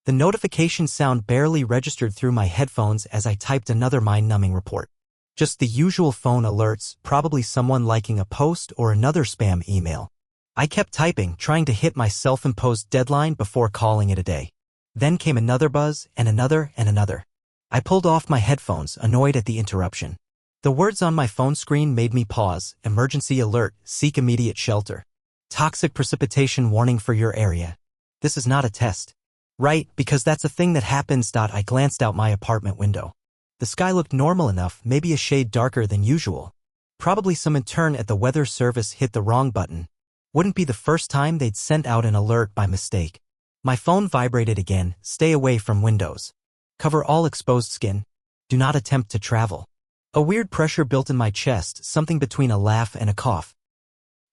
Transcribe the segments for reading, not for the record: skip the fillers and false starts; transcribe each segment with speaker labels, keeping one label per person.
Speaker 1: The notification sound barely registered through my headphones as I typed another mind-numbing report. Just the usual phone alerts, probably someone liking a post or another spam email. I kept typing, trying to hit my self-imposed deadline before calling it a day. Then came another buzz, and another, and another. I pulled off my headphones, annoyed at the interruption. The words on my phone screen made me pause. Emergency alert, seek immediate shelter. Toxic precipitation warning for your area. This is not a test. Right, because that's a thing that happens. I glanced out my apartment window. The sky looked normal enough, maybe a shade darker than usual. Probably some intern at the weather service hit the wrong button. Wouldn't be the first time they'd sent out an alert by mistake. My phone vibrated again. Stay away from windows. Cover all exposed skin. Do not attempt to travel. A weird pressure built in my chest, something between a laugh and a cough.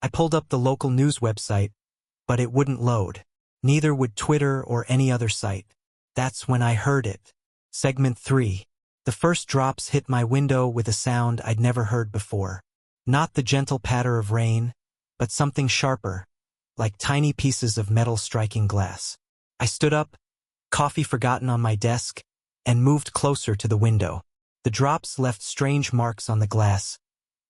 Speaker 1: I pulled up the local news website, but it wouldn't load. Neither would Twitter or any other site. That's when I heard it. Segment 3. The first drops hit my window with a sound I'd never heard before. Not the gentle patter of rain, but something sharper, like tiny pieces of metal striking glass. I stood up, coffee forgotten on my desk, and moved closer to the window. The drops left strange marks on the glass,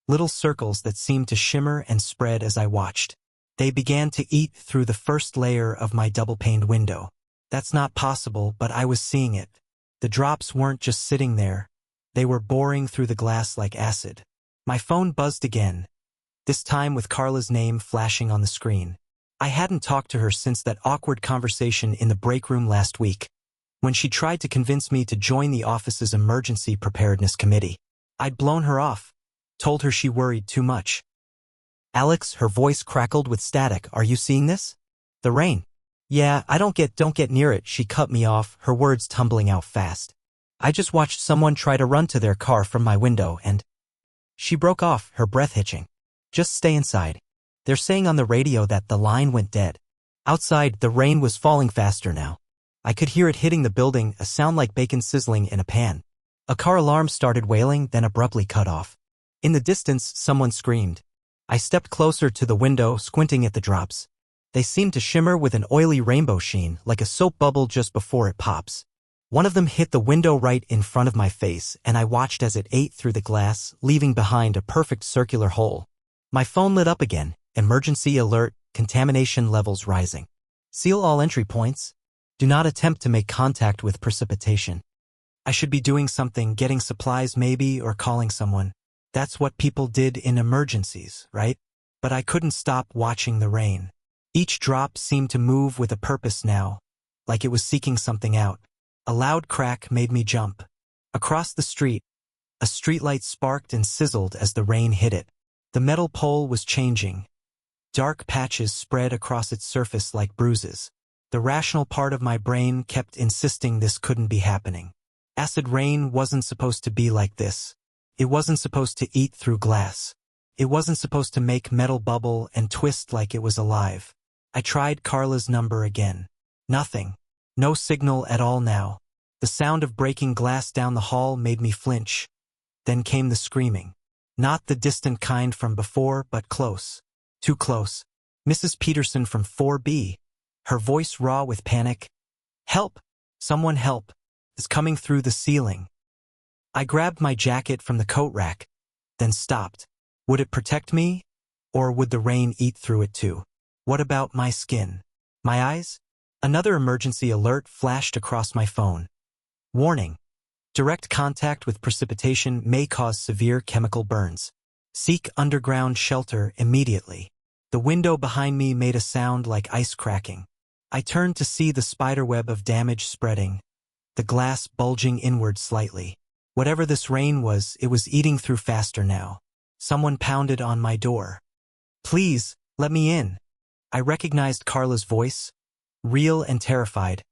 Speaker 1: little circles that seemed to shimmer and spread as I watched. They began to eat through the first layer of my double-paned window. That's not possible, but I was seeing it. The drops weren't just sitting there. They were boring through the glass like acid. My phone buzzed again, this time with Carla's name flashing on the screen. I hadn't talked to her since that awkward conversation in the break room last week, when she tried to convince me to join the office's emergency preparedness committee. I'd blown her off, told her she worried too much. Alex, her voice crackled with static. Are you seeing this? The rain. Yeah, don't get near it, she cut me off, her words tumbling out fast. I just watched someone try to run to their car from my window and... She broke off, her breath hitching. Just stay inside. They're saying on the radio that the line went dead. Outside, the rain was falling faster now. I could hear it hitting the building, a sound like bacon sizzling in a pan. A car alarm started wailing, then abruptly cut off. In the distance, someone screamed. I stepped closer to the window, squinting at the drops. They seemed to shimmer with an oily rainbow sheen, like a soap bubble just before it pops. One of them hit the window right in front of my face, and I watched as it ate through the glass, leaving behind a perfect circular hole. My phone lit up again. Emergency alert, contamination levels rising. Seal all entry points. Do not attempt to make contact with precipitation. I should be doing something, getting supplies maybe, or calling someone. That's what people did in emergencies, right? But I couldn't stop watching the rain. Each drop seemed to move with a purpose now, like it was seeking something out. A loud crack made me jump. Across the street, a streetlight sparked and sizzled as the rain hit it. The metal pole was changing. Dark patches spread across its surface like bruises. The rational part of my brain kept insisting this couldn't be happening. Acid rain wasn't supposed to be like this. It wasn't supposed to eat through glass. It wasn't supposed to make metal bubble and twist like it was alive. I tried Carla's number again. Nothing. No signal at all now. The sound of breaking glass down the hall made me flinch. Then came the screaming. Not the distant kind from before, but close. Too close. Mrs. Peterson from 4B. Her voice raw with panic. Help! Someone help! It's coming through the ceiling. I grabbed my jacket from the coat rack, then stopped. Would it protect me? Or would the rain eat through it too? What about my skin? My eyes? Another emergency alert flashed across my phone. Warning. Direct contact with precipitation may cause severe chemical burns. Seek underground shelter immediately. The window behind me made a sound like ice cracking. I turned to see the spiderweb of damage spreading, the glass bulging inward slightly. Whatever this rain was, it was eating through faster now. Someone pounded on my door. Please, let me in. I recognized Carla's voice, real and terrified,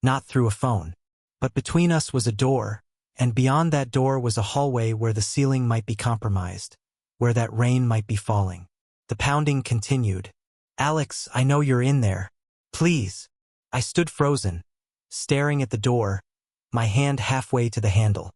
Speaker 1: not through a phone. But between us was a door, and beyond that door was a hallway where the ceiling might be compromised, where that rain might be falling. The pounding continued. Alex, I know you're in there. Please. I stood frozen, staring at the door, my hand halfway to the handle.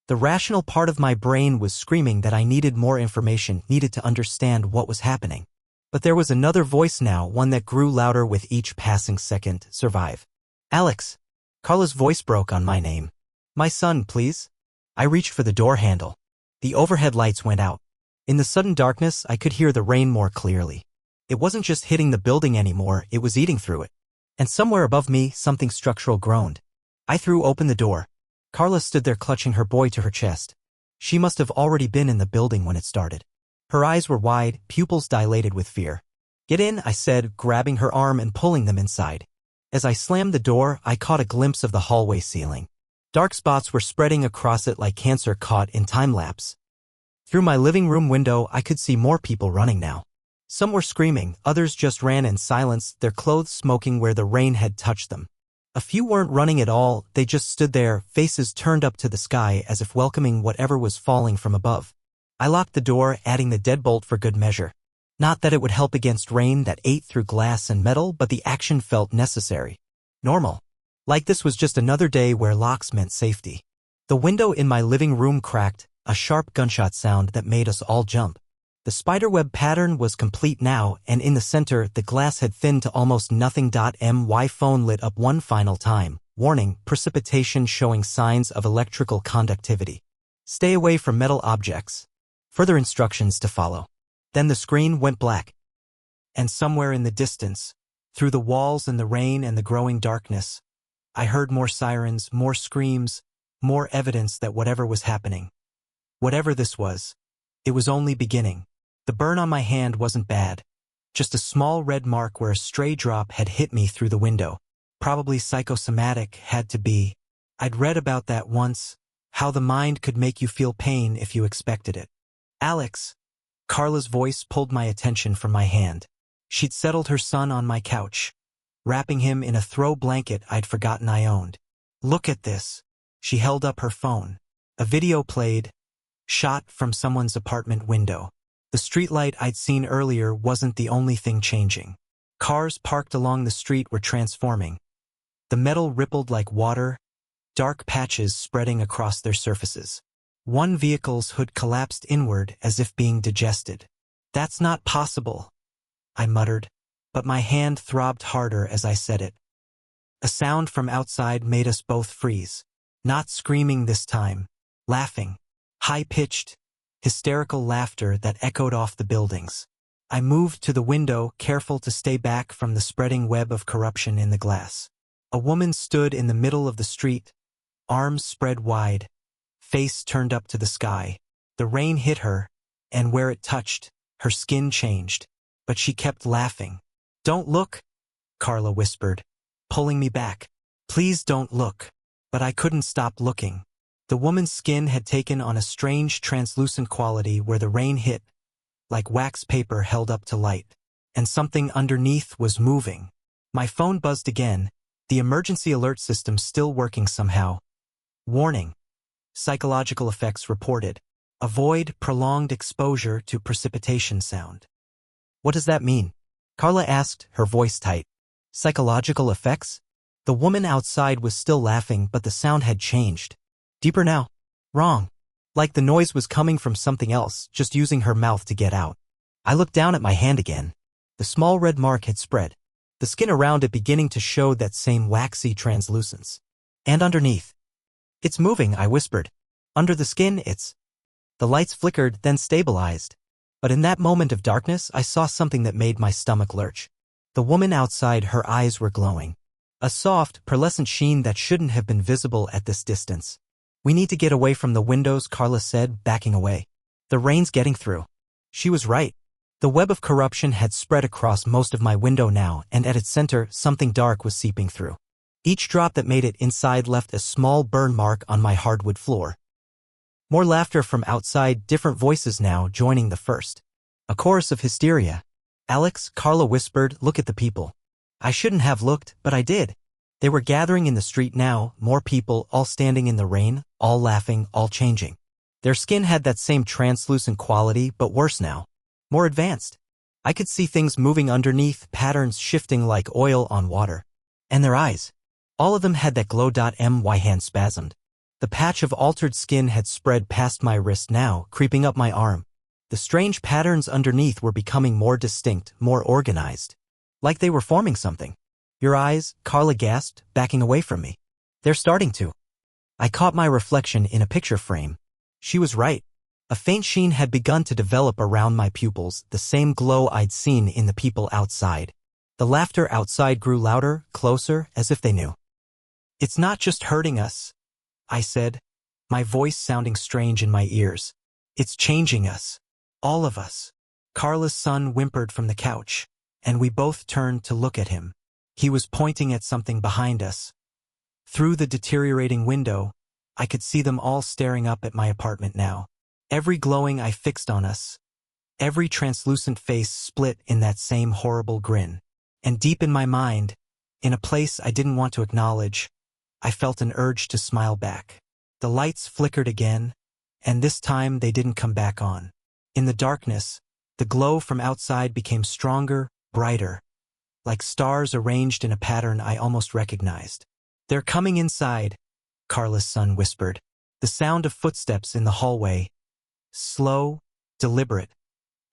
Speaker 1: The rational part of my brain was screaming that I needed more information, needed to understand what was happening. But there was another voice now, one that grew louder with each passing second. Survive. Alex, Carla's voice broke on my name. My son, please. I reached for the door handle. The overhead lights went out. In the sudden darkness, I could hear the rain more clearly. It wasn't just hitting the building anymore, it was eating through it. And somewhere above me, something structural groaned. I threw open the door. Carla stood there clutching her boy to her chest. She must have already been in the building when it started. Her eyes were wide, pupils dilated with fear. Get in, I said, grabbing her arm and pulling them inside. As I slammed the door, I caught a glimpse of the hallway ceiling. Dark spots were spreading across it like cancer caught in time-lapse. Through my living room window, I could see more people running now. Some were screaming, others just ran in silence, their clothes smoking where the rain had touched them. A few weren't running at all, they just stood there, faces turned up to the sky as if welcoming whatever was falling from above. I locked the door, adding the deadbolt for good measure. Not that it would help against rain that ate through glass and metal, but the action felt necessary. Normal. Like this was just another day where locks meant safety. The window in my living room cracked, a sharp gunshot sound that made us all jump. The spiderweb pattern was complete now, and in the center, the glass had thinned to almost nothing. My phone lit up one final time. Warning, precipitation showing signs of electrical conductivity. Stay away from metal objects. Further instructions to follow. Then the screen went black. And somewhere in the distance, through the walls and the rain and the growing darkness, I heard more sirens, more screams, more evidence that whatever was happening, whatever this was, it was only beginning. The burn on my hand wasn't bad. Just a small red mark where a stray drop had hit me through the window. Probably psychosomatic, had to be. I'd read about that once, how the mind could make you feel pain if you expected it. Alex. Carla's voice pulled my attention from my hand. She'd settled her son on my couch, wrapping him in a throw blanket I'd forgotten I owned. Look at this. She held up her phone. A video played, shot from someone's apartment window. The streetlight I'd seen earlier wasn't the only thing changing. Cars parked along the street were transforming. The metal rippled like water, dark patches spreading across their surfaces. One vehicle's hood collapsed inward as if being digested. That's not possible, I muttered, but my hand throbbed harder as I said it. A sound from outside made us both freeze. Not screaming this time, laughing. High-pitched, hysterical laughter that echoed off the buildings. I moved to the window, careful to stay back from the spreading web of corruption in the glass. A woman stood in the middle of the street, arms spread wide, face turned up to the sky. The rain hit her, and where it touched, her skin changed. But she kept laughing. Don't look, Carla whispered, pulling me back. Please don't look. But I couldn't stop looking. The woman's skin had taken on a strange translucent quality where the rain hit, like wax paper held up to light. And something underneath was moving. My phone buzzed again, the emergency alert system still working somehow. Warning. Psychological effects reported. Avoid prolonged exposure to precipitation sound. What does that mean? Carla asked, her voice tight. Psychological effects? The woman outside was still laughing, but the sound had changed. Deeper now. Wrong. Like the noise was coming from something else, just using her mouth to get out. I looked down at my hand again. The small red mark had spread. The skin around it beginning to show that same waxy translucence. And underneath. It's moving, I whispered. Under the skin, it's... The lights flickered, then stabilized. But in that moment of darkness, I saw something that made my stomach lurch. The woman outside, her eyes were glowing. A soft, pearlescent sheen that shouldn't have been visible at this distance. We need to get away from the windows, Carla said, backing away. The rain's getting through. She was right. The web of corruption had spread across most of my window now, and at its center, something dark was seeping through. Each drop that made it inside left a small burn mark on my hardwood floor. More laughter from outside, different voices now joining the first. A chorus of hysteria. Alex, Carla whispered, look at the people. I shouldn't have looked, but I did. They were gathering in the street now, more people, all standing in the rain, all laughing, all changing. Their skin had that same translucent quality, but worse now. More advanced. I could see things moving underneath, patterns shifting like oil on water. And their eyes. All of them had that glow. My hand spasmed. The patch of altered skin had spread past my wrist now, creeping up my arm. The strange patterns underneath were becoming more distinct, more organized. Like they were forming something. Your eyes, Carla gasped, backing away from me. They're starting to. I caught my reflection in a picture frame. She was right. A faint sheen had begun to develop around my pupils, the same glow I'd seen in the people outside. The laughter outside grew louder, closer, as if they knew. It's not just hurting us, I said, my voice sounding strange in my ears. It's changing us. All of us. Carla's son whimpered from the couch, and we both turned to look at him. He was pointing at something behind us. Through the deteriorating window, I could see them all staring up at my apartment now. Every glowing eye fixed on us. Every translucent face split in that same horrible grin. And deep in my mind, in a place I didn't want to acknowledge, I felt an urge to smile back. The lights flickered again, and this time they didn't come back on. In the darkness, the glow from outside became stronger, brighter, like stars arranged in a pattern I almost recognized. They're coming inside, Carla's son whispered. The sound of footsteps in the hallway, slow, deliberate,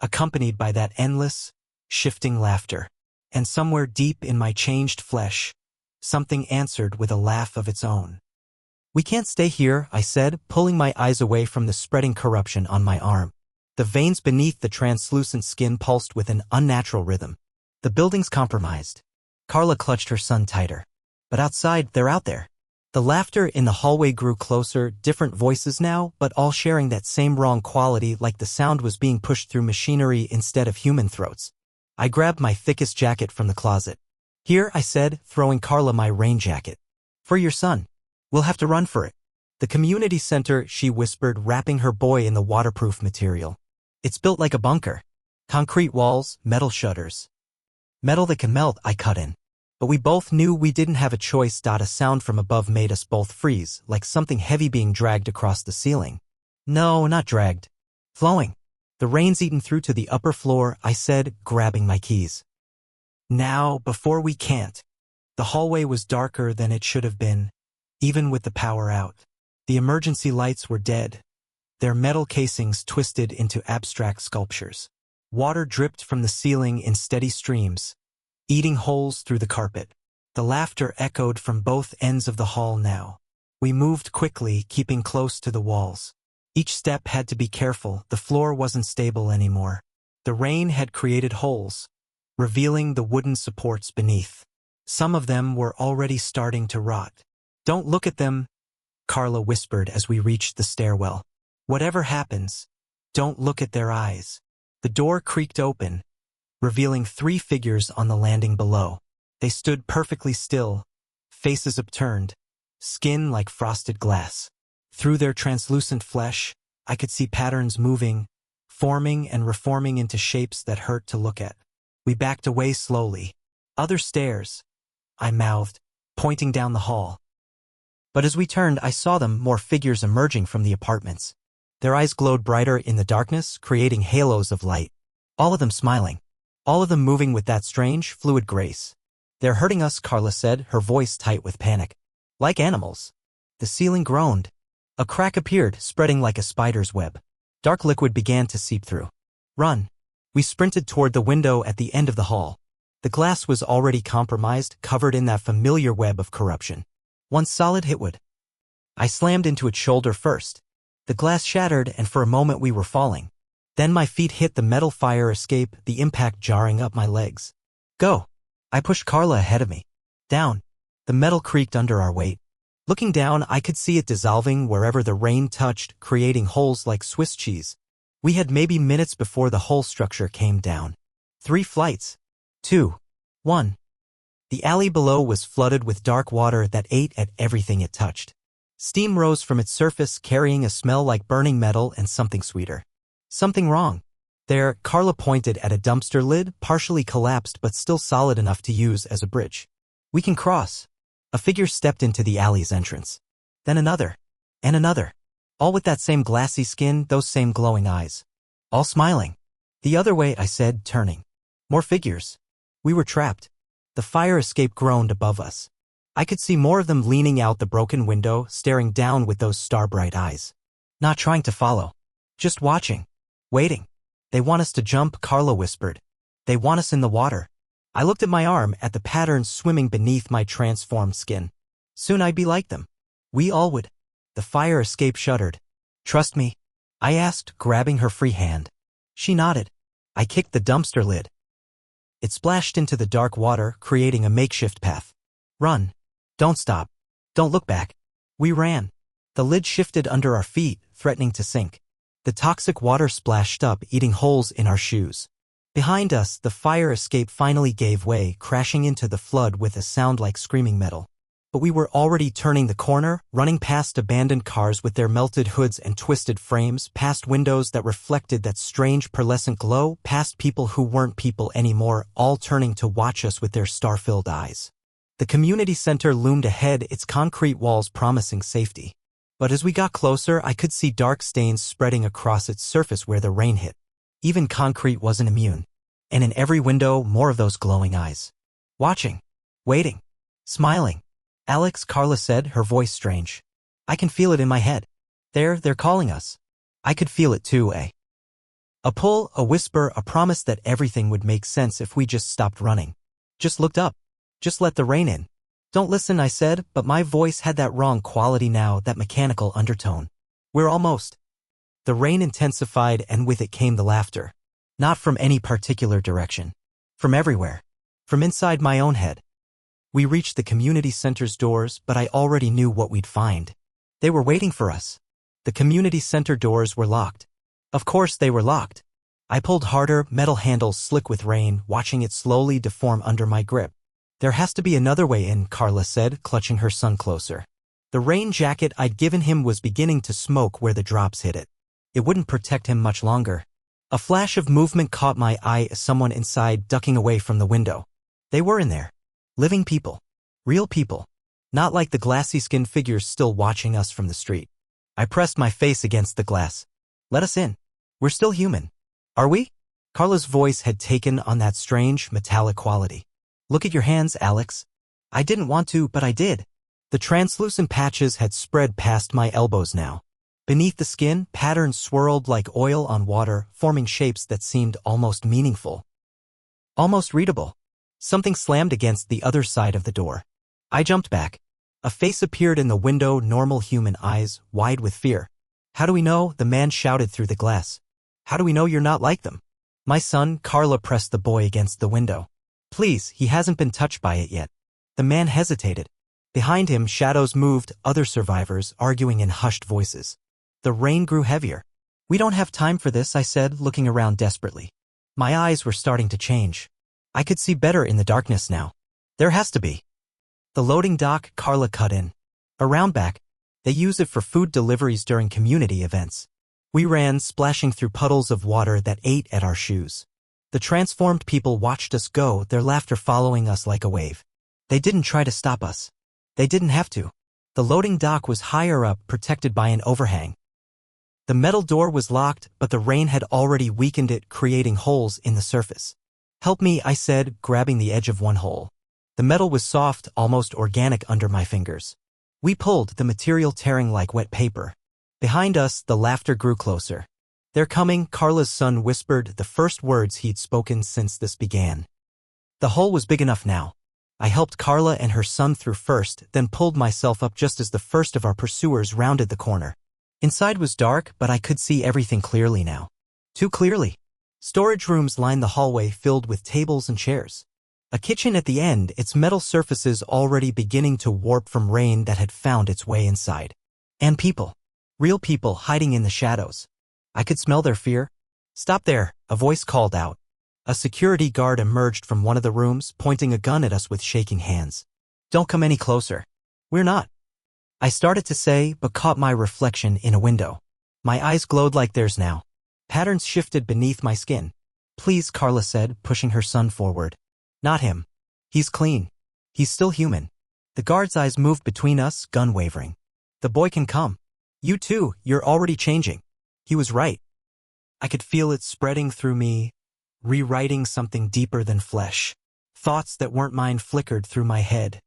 Speaker 1: accompanied by that endless, shifting laughter. And somewhere deep in my changed flesh, something answered with a laugh of its own. We can't stay here, I said, pulling my eyes away from the spreading corruption on my arm. The veins beneath the translucent skin pulsed with an unnatural rhythm. The building's compromised. Carla clutched her son tighter. But outside, they're out there. The laughter in the hallway grew closer, different voices now, but all sharing that same wrong quality, like the sound was being pushed through machinery instead of human throats. I grabbed my thickest jacket from the closet. Here, I said, throwing Carla my rain jacket. For your son. We'll have to run for it. The community center, she whispered, wrapping her boy in the waterproof material. It's built like a bunker. Concrete walls, metal shutters. Metal that can melt, I cut in. But we both knew we didn't have a choice. A sound from above made us both freeze, like something heavy being dragged across the ceiling. No, not dragged. Flowing. The rain's eaten through to the upper floor, I said, grabbing my keys. Now, before we can't. The hallway was darker than it should have been, even with the power out. The emergency lights were dead, their metal casings twisted into abstract sculptures. Water dripped from the ceiling in steady streams, eating holes through the carpet. The laughter echoed from both ends of the hall now. We moved quickly, keeping close to the walls. Each step had to be careful, the floor wasn't stable anymore. The rain had created holes, revealing the wooden supports beneath. Some of them were already starting to rot. Don't look at them, Carla whispered as we reached the stairwell. Whatever happens, don't look at their eyes. The door creaked open, revealing 3 figures on the landing below. They stood perfectly still, faces upturned, skin like frosted glass. Through their translucent flesh, I could see patterns moving, forming and reforming into shapes that hurt to look at. We backed away slowly. Other stairs, I mouthed, pointing down the hall. But as we turned, I saw them, more figures emerging from the apartments. Their eyes glowed brighter in the darkness, creating halos of light. All of them smiling. All of them moving with that strange, fluid grace. They're hurting us, Carla said, her voice tight with panic. Like animals. The ceiling groaned. A crack appeared, spreading like a spider's web. Dark liquid began to seep through. Run. We sprinted toward the window at the end of the hall. The glass was already compromised, covered in that familiar web of corruption. One solid hit would. I slammed into its shoulder first. The glass shattered, and for a moment we were falling. Then my feet hit the metal fire escape, the impact jarring up my legs. Go. I pushed Carla ahead of me. Down. The metal creaked under our weight. Looking down, I could see it dissolving wherever the rain touched, creating holes like Swiss cheese. We had maybe minutes before the whole structure came down. 3 flights. 2. 1. The alley below was flooded with dark water that ate at everything it touched. Steam rose from its surface, carrying a smell like burning metal and something sweeter. Something wrong. There, Carla pointed at a dumpster lid, partially collapsed but still solid enough to use as a bridge. We can cross. A figure stepped into the alley's entrance. Then another. And another. All with that same glassy skin, those same glowing eyes. All smiling. The other way, I said, turning. More figures. We were trapped. The fire escape groaned above us. I could see more of them leaning out the broken window, staring down with those star-bright eyes. Not trying to follow. Just watching. Waiting. They want us to jump, Carla whispered. They want us in the water. I looked at my arm, at the patterns swimming beneath my transformed skin. Soon I'd be like them. We all would. The fire escape shuddered. Trust me? I asked, grabbing her free hand. She nodded. I kicked the dumpster lid. It splashed into the dark water, creating a makeshift path. Run. Don't stop. Don't look back. We ran. The lid shifted under our feet, threatening to sink. The toxic water splashed up, eating holes in our shoes. Behind us, the fire escape finally gave way, crashing into the flood with a sound like screaming metal. But we were already turning the corner, running past abandoned cars with their melted hoods and twisted frames, past windows that reflected that strange pearlescent glow, past people who weren't people anymore, all turning to watch us with their star-filled eyes. The community center loomed ahead, its concrete walls promising safety. But as we got closer, I could see dark stains spreading across its surface where the rain hit. Even concrete wasn't immune. And in every window, more of those glowing eyes. Watching. Waiting. Smiling. Alex, Carla said, her voice strange. I can feel it in my head. They're calling us. I could feel it too, eh? A pull, a whisper, a promise that everything would make sense if we just stopped running. Just looked up. Just let the rain in. Don't listen, I said, but my voice had that wrong quality now, that mechanical undertone. We're almost. The rain intensified, and with it came the laughter. Not from any particular direction. From everywhere. From inside my own head. We reached the community center's doors, but I already knew what we'd find. They were waiting for us. The community center doors were locked. Of course they were locked. I pulled harder, metal handles slick with rain, watching it slowly deform under my grip. There has to be another way in, Carla said, clutching her son closer. The rain jacket I'd given him was beginning to smoke where the drops hit it. It wouldn't protect him much longer. A flash of movement caught my eye as someone inside ducking away from the window. They were in there. Living people. Real people. Not like the glassy-skinned figures still watching us from the street. I pressed my face against the glass. Let us in. We're still human. Are we? Carla's voice had taken on that strange, metallic quality. Look at your hands, Alex. I didn't want to, but I did. The translucent patches had spread past my elbows now. Beneath the skin, patterns swirled like oil on water, forming shapes that seemed almost meaningful. Almost readable. Something slammed against the other side of the door. I jumped back. A face appeared in the window, normal human eyes, wide with fear. How do we know? The man shouted through the glass. How do we know you're not like them? My son, Carla pressed the boy against the window. Please, he hasn't been touched by it yet. The man hesitated. Behind him, shadows moved, other survivors, arguing in hushed voices. The rain grew heavier. We don't have time for this, I said, looking around desperately. My eyes were starting to change. I could see better in the darkness now. There has to be. The loading dock, Carla cut in. A roundback. They use it for food deliveries during community events. We ran, splashing through puddles of water that ate at our shoes. The transformed people watched us go, their laughter following us like a wave. They didn't try to stop us. They didn't have to. The loading dock was higher up, protected by an overhang. The metal door was locked, but the rain had already weakened it, creating holes in the surface. Help me, I said, grabbing the edge of one hole. The metal was soft, almost organic under my fingers. We pulled, the material tearing like wet paper. Behind us, the laughter grew closer. They're coming, Carla's son whispered, the first words he'd spoken since this began. The hole was big enough now. I helped Carla and her son through first, then pulled myself up just as the first of our pursuers rounded the corner. Inside was dark, but I could see everything clearly now. Too clearly. Storage rooms lined the hallway filled with tables and chairs. A kitchen at the end, its metal surfaces already beginning to warp from rain that had found its way inside. And people. Real people hiding in the shadows. I could smell their fear. Stop there, a voice called out. A security guard emerged from one of the rooms, pointing a gun at us with shaking hands. Don't come any closer. We're not. I started to say, but caught my reflection in a window. My eyes glowed like theirs now. Patterns shifted beneath my skin. Please, Carla said, pushing her son forward. Not him. He's clean. He's still human. The guard's eyes moved between us, gun wavering. The boy can come. You too, you're already changing. He was right. I could feel it spreading through me, rewriting something deeper than flesh. Thoughts that weren't mine flickered through my head.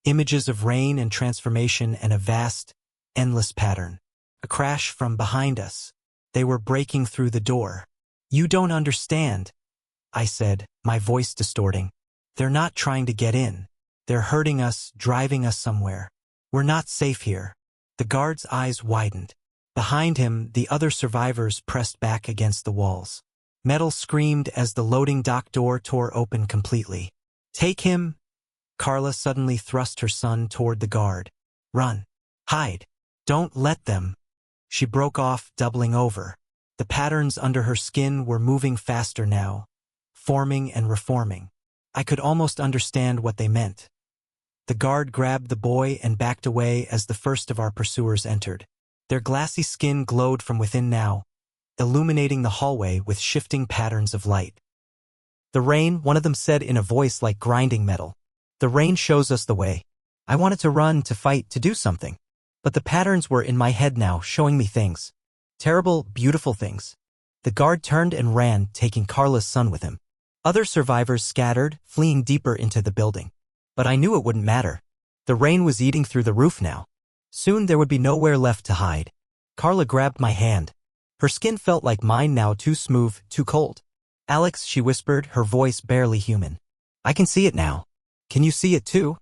Speaker 1: Images of rain and transformation and a vast, endless pattern. A crash from behind us. They were breaking through the door. You don't understand, I said, my voice distorting. They're not trying to get in. They're hurting us, driving us somewhere. We're not safe here. The guard's eyes widened. Behind him, the other survivors pressed back against the walls. Metal screamed as the loading dock door tore open completely. Take him! Carla suddenly thrust her son toward the guard. Run. Hide. Don't let them. She broke off, doubling over. The patterns under her skin were moving faster now, forming and reforming. I could almost understand what they meant. The guard grabbed the boy and backed away as the first of our pursuers entered. Their glassy skin glowed from within now, illuminating the hallway with shifting patterns of light. The rain, one of them said in a voice like grinding metal. The rain shows us the way. I wanted to run, to fight, to do something. But the patterns were in my head now, showing me things. Terrible, beautiful things. The guard turned and ran, taking Carla's son with him. Other survivors scattered, fleeing deeper into the building. But I knew it wouldn't matter. The rain was eating through the roof now. Soon there would be nowhere left to hide. Carla grabbed my hand. Her skin felt like mine now, too smooth, too cold. Alex, she whispered, her voice barely human. I can see it now. Can you see it too?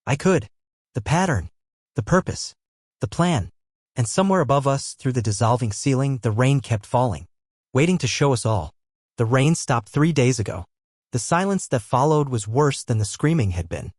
Speaker 1: I could. The pattern. The purpose. The plan. And somewhere above us, through the dissolving ceiling, the rain kept falling, waiting to show us all. The rain stopped 3 days ago. The silence that followed was worse than the screaming had been.